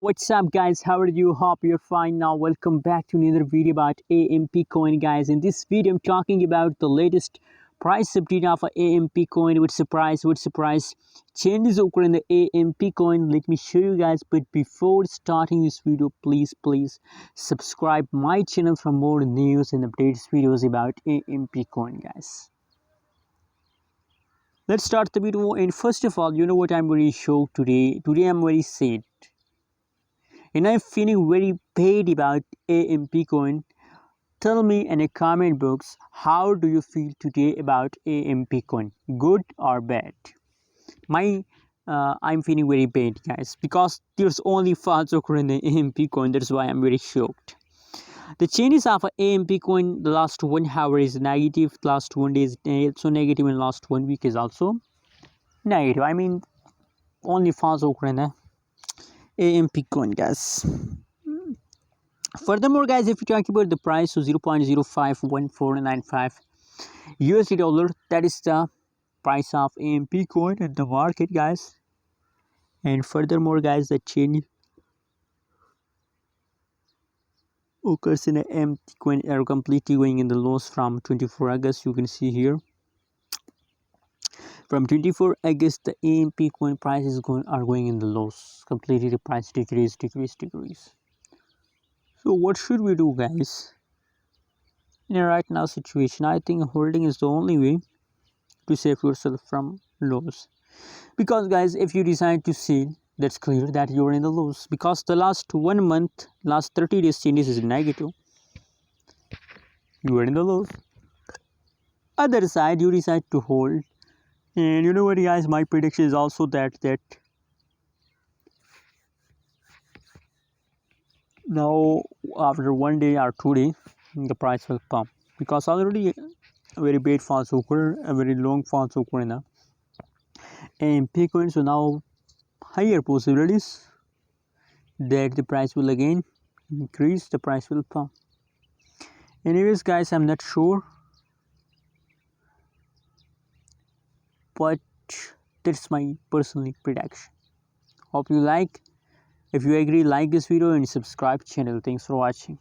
What's up guys, how are you? Hope you're fine. Now welcome back to another video about AMP coin guys. In this video I'm talking about the latest price update of a AMP coin. With surprise changes occur in the AMP coin. Let me show you guys, but before starting this video, please subscribe my channel for more news and updates videos about AMP coin guys. Let's start the video. And first of all, you know what, I'm very shocked today. I'm very sad and I'm feeling very bad about AMP coin. Tell me in the comment box, how do you feel today about AMP coin? Good or bad? I'm feeling very bad guys, because there's only false occur in the AMP coin. That's why I'm very shocked. The changes of AMP coin, the last 1 hour is negative, last 1 day is also negative, and last 1 week is also negative. I mean, only false occur in the AMP coin guys. Furthermore guys, if you talk about the price, so 0.051495 USD dollar, that is the price of AMP coin at the market guys. And furthermore guys, the change occurs in the AMP coin are completely going in the loss from 24 August. You can see here from 24 August the AMP coin prices are going in the loss completely. The price decrease. So what should we do guys in a right now situation? I think holding is the only way to save yourself from loss, because guys, if you decide to sell, that's clear that you're in the loss, because the last 1 month, last 30 days changes is negative. You are in the loss. Other side, you decide to hold, and you know what guys, my prediction is also that now after 1 day or 2 days the price will pump, because already a very bad false occur, a very long false occur in the AMP coin. So now higher possibilities that the price will again increase, the price will pump. Anyways guys, I'm not sure, but that's my personal prediction. Hope you like. If you agree, like this video and subscribe channel. Thanks for watching.